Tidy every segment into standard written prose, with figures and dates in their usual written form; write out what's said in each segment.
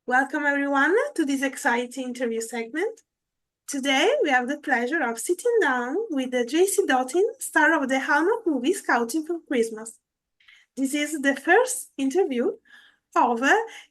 Welcome everyone to this exciting interview segment. Today we have the pleasure of sitting down with JC Dottin, star of the Hallmark movie Scouting for Christmas. This is the first interview of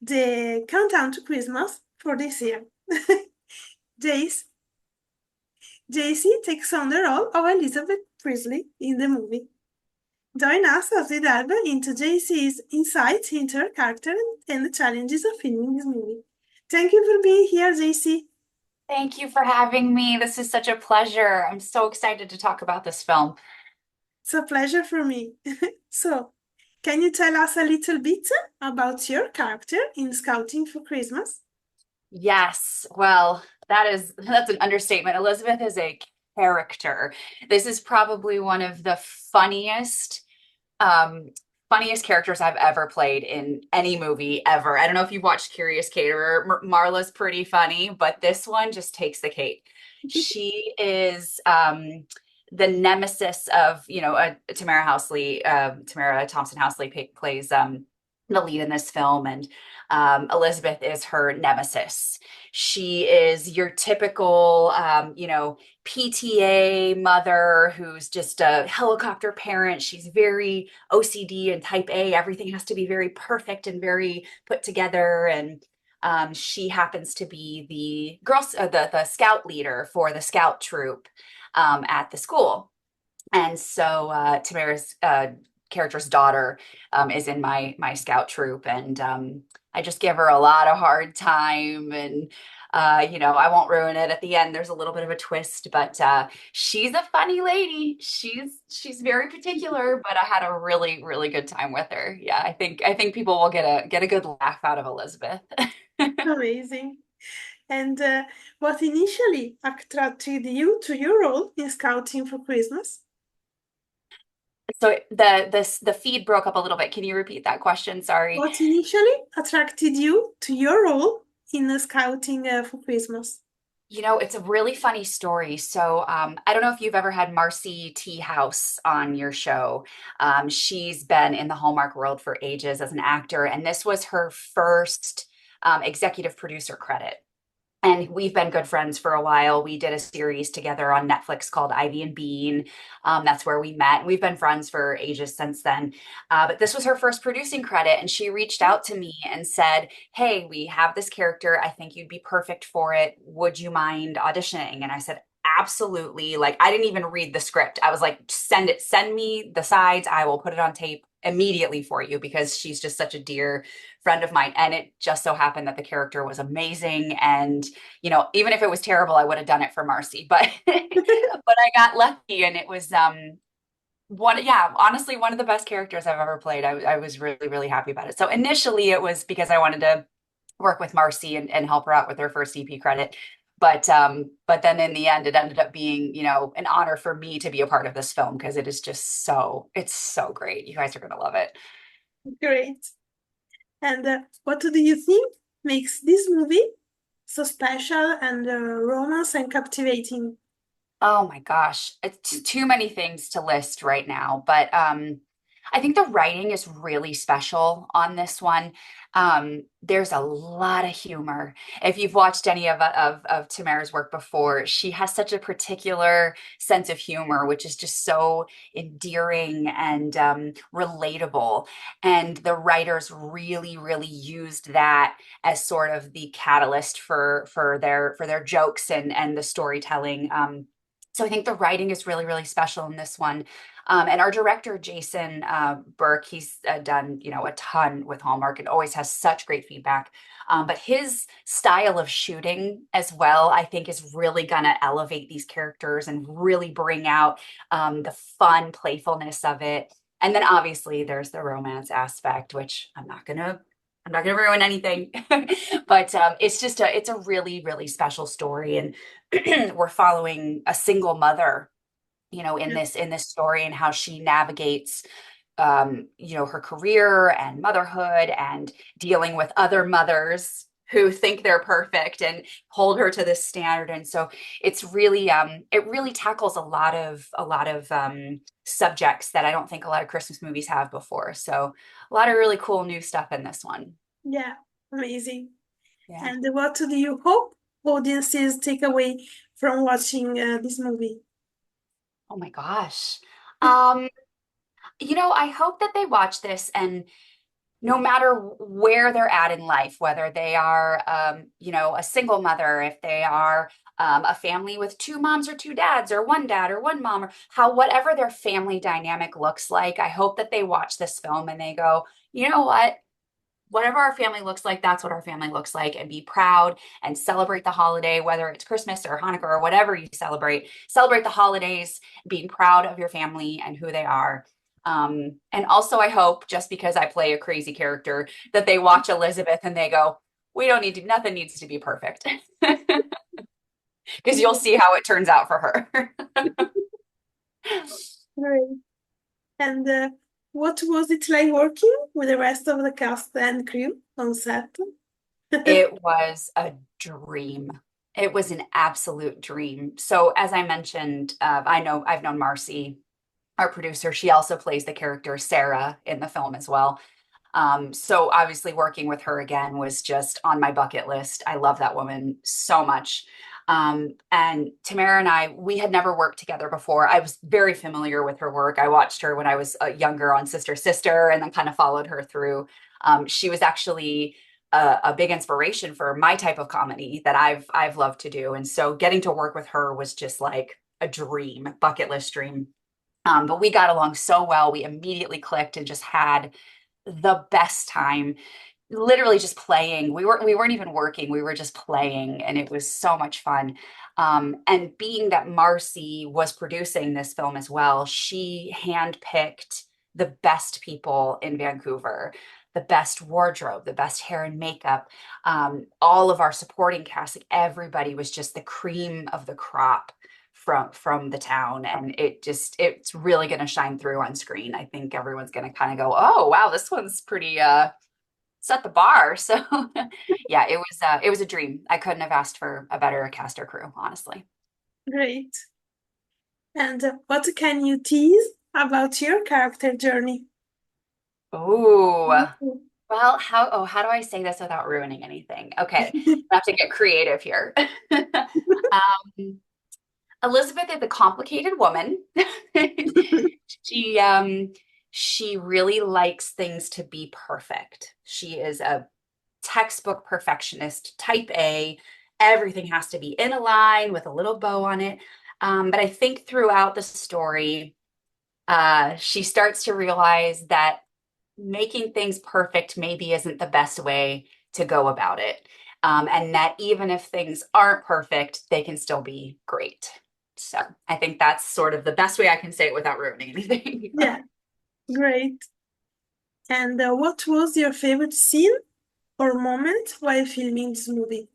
the Countdown to Christmas for this year. Jace, JC takes on the role of Elizabeth Presley in the movie. Join us as we delve into JC's insights into her character and the challenges of filming this movie. Thank you for being here, JC. Thank you for having me. This is such a pleasure. I'm so excited to talk about this film. It's a pleasure for me. So, can you tell us a little bit about your character in Scouting for Christmas? Yes, well, that's an understatement. Elizabeth is a character. This is probably one of the um, funniest characters I've ever played in any movie ever. I don't know if you've watched Curious Caterer. Marla's pretty funny, but this one just takes the cake. She is the nemesis of, Tamara Thompson Housley plays the lead in this film, and Elizabeth is her nemesis. She is your typical, PTA mother who's just a helicopter parent. She's very OCD and type A. Everything has to be very perfect and very put together. And she happens to be the scout leader for the scout troop at the school. And so Tamara's character's daughter is in my scout troop, and I just give her a lot of hard time. And I won't ruin it. At the end, there's a little bit of a twist, but she's a funny lady. She's very particular, but I had a really really good time with her. Yeah, I think people will get a good laugh out of Elizabeth. Amazing. And what initially attracted you to your role in Scouting for Christmas? So the feed broke up a little bit. Can you repeat that question? Sorry. What initially attracted you to your role in Scouting for Christmas? It's a really funny story. So, I don't know if you've ever had Marcy T. House on your show. She's been in the Hallmark world for ages as an actor, and this was her first executive producer credit. And we've been good friends for a while. We did a series together on Netflix called Ivy and Bean. That's where we met. We've been friends for ages since then. But this was her first producing credit. And she reached out to me and said, "Hey, we have this character. I think you'd be perfect for it. Would you mind auditioning?" And I said, "Absolutely." Like, I didn't even read the script. I was like, send me the sides. I will put it on tape immediately for you, because she's just such a dear friend of mine. And it just so happened that the character was amazing. And, even if it was terrible, I would have done it for Marcy. But but I got lucky, and it was honestly, one of the best characters I've ever played. I was really, really happy about it. So initially it was because I wanted to work with Marcy and help her out with her first EP credit. But then in the end, it ended up being, an honor for me to be a part of this film, because it is just it's so great. You guys are gonna love it. Great. And what do you think makes this movie so special and romance and captivating? Oh my gosh, it's too many things to list right now, but I think the writing is really special on this one. There's a lot of humor. If you've watched any of Tamara's work before, she has such a particular sense of humor, which is just so endearing and relatable. And the writers really, really used that as sort of the catalyst for their jokes and the storytelling. So I think the writing is really, really special in this one. And our director, Jason Burke, he's done, a ton with Hallmark and always has such great feedback. But his style of shooting as well, I think, is really going to elevate these characters and really bring out the fun playfulness of it. And then obviously there's the romance aspect, which I'm not gonna ruin anything, but it's a really, really special story, and we're following a single mother, in Yeah. this story, and how she navigates, her career and motherhood and dealing with other mothers who think they're perfect and hold her to this standard. And so it really tackles a lot of subjects that I don't think a lot of Christmas movies have before. So a lot of really cool new stuff in this one. Yeah, amazing. Yeah. And what do you hope audiences take away from watching this movie? Oh my gosh. Um, I hope that they watch this and no matter where they're at in life, whether they are, a single mother, if they are a family with two moms or two dads, or one dad or one mom, or whatever their family dynamic looks like, I hope that they watch this film and they go, you know what? Whatever our family looks like, that's what our family looks like, and be proud and celebrate the holiday, whether it's Christmas or Hanukkah or whatever you celebrate the holidays, being proud of your family and who they are. And also, I hope, just because I play a crazy character, that they watch Elizabeth and they go, we don't need to, nothing needs to be perfect. Because you'll see how it turns out for her. Great. And what was it like working with the rest of the cast and crew on set? It was a dream. It was an absolute dream. So, as I mentioned, I've known Marcy, our producer. She also plays the character Sarah in the film as well. So obviously working with her again was just on my bucket list. I love that woman so much. And Tamara and we had never worked together before. I was very familiar with her work. I watched her when I was younger on Sister Sister and then kind of followed her through. She was actually a big inspiration for my type of comedy that I've loved to do. And so getting to work with her was just like a dream, bucket list dream. But we got along so well. We immediately clicked and just had the best time literally just playing. We weren't even working. We were just playing and it was so much fun. And being that Marcy was producing this film as well, she handpicked the best people in Vancouver, the best wardrobe, the best hair and makeup, all of our supporting cast, like everybody was just the cream of the crop from the town, and it's really going to shine through on screen. I think everyone's going to kind of go, oh wow, this one's pretty set the bar. So yeah, it was a dream. I couldn't have asked for a better cast or crew, honestly. Great. And what can you tease about your character journey? Oh, well, how do I say this without ruining anything? Okay, I have to get creative here. Um, Elizabeth is a complicated woman. She she really likes things to be perfect. She is a textbook perfectionist, type A. Everything has to be in a line with a little bow on it. But I think throughout the story, she starts to realize that making things perfect maybe isn't the best way to go about it. And that even if things aren't perfect, they can still be great. So I think that's sort of the best way I can say it without ruining anything. Yeah, great. And what was your favorite scene or moment while filming this movie?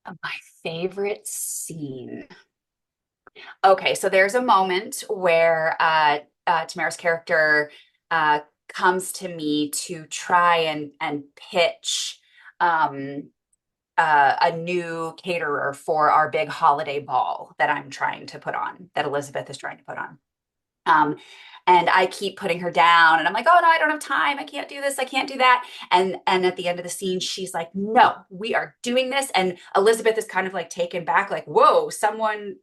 My favorite scene. Okay, so there's a moment where Tamara's character uh, comes to me to try and pitch um, a new caterer for our big holiday ball that I'm trying to put on, that Elizabeth is trying to put on. Um, and I keep putting her down, and I'm like, "Oh no, I don't have time. I can't do this. I can't do that." And at the end of the scene, she's like, "No, we are doing this." And Elizabeth is kind of like taken back, like, "Whoa, someone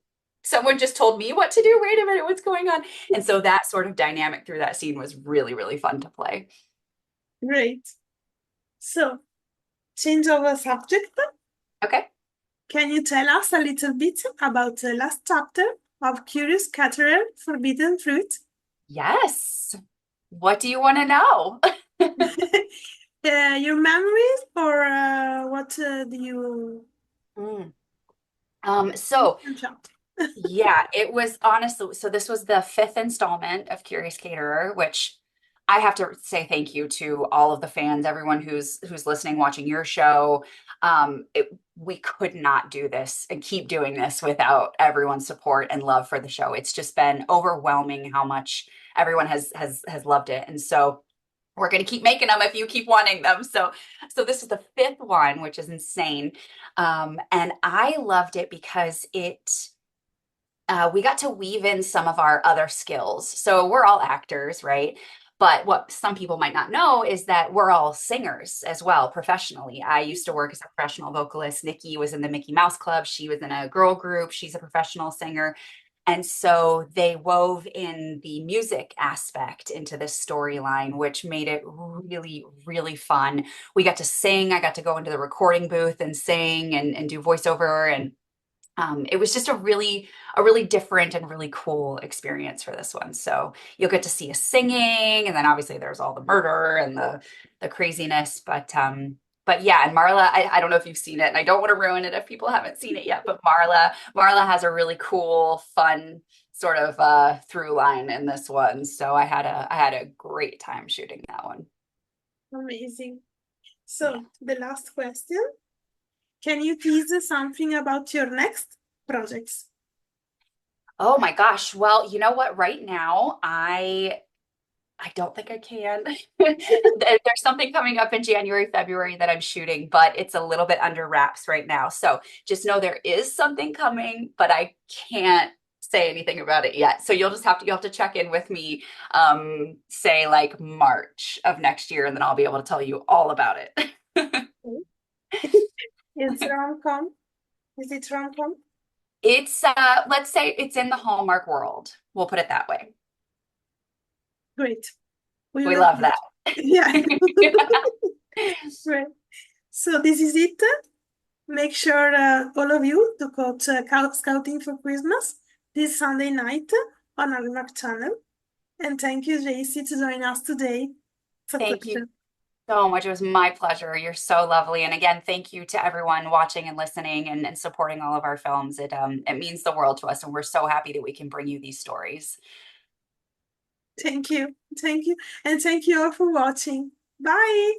just told me what to do. Wait a minute, what's going on?" And so that sort of dynamic through that scene was really, really fun to play. Great. So, change of a subject. Okay. Can you tell us a little bit about the last chapter of Curious Caterer Forbidden Fruit? Yes. What do you want to know? Your memories, or what do you Mm. So shot? yeah, it was honestly, so this was the fifth installment of Curious Caterer, which I have to say thank you to all of the fans, everyone who's listening, watching your show. We could not do this and keep doing this without everyone's support and love for the show. It's just been overwhelming how much everyone has loved it. And so we're going to keep making them if you keep wanting them. So this is the fifth one, which is insane. And I loved it because we got to weave in some of our other skills. So we're all actors, right? But what some people might not know is that we're all singers as well professionally. I used to work as a professional vocalist. Nikki was in the Mickey Mouse Club. She was in a girl group. She's a professional singer. And so they wove in the music aspect into this storyline, which made it really, really fun. We got to sing. I got to go into the recording booth and sing and do voiceover. And it was just a really different and really cool experience for this one. So you'll get to see us singing, and then obviously there's all the murder and the craziness. But yeah, and Marla, I don't know if you've seen it, and I don't want to ruin it if people haven't seen it yet, but Marla has a really cool, fun sort of through line in this one. So I had a great time shooting that one. Amazing. Yeah. So the last question, can you tease us something about your next projects? Oh my gosh. Well, you know what? Right now, I don't think I can. There's something coming up in January, February that I'm shooting, but it's a little bit under wraps right now. So just know there is something coming, but I can't say anything about it yet. So you'll have to check in with me, say like March of next year, and then I'll be able to tell you all about it. It's rom-com. Is it rom-com? It's let's say it's in the Hallmark world. We'll put it that way. Great. We We will love watch. that. Yeah. Great. So this is it. Make sure all of you to go to Scouting for Christmas this Sunday night on our Mac channel. And thank you, JC, to join us today. It's a Thank you pleasure. so much. It was my pleasure. You're so lovely. And again, thank you to everyone watching and listening and supporting all of our films. It means the world to us, and we're so happy that we can bring you these stories. Thank you. Thank you. And thank you all for watching. Bye.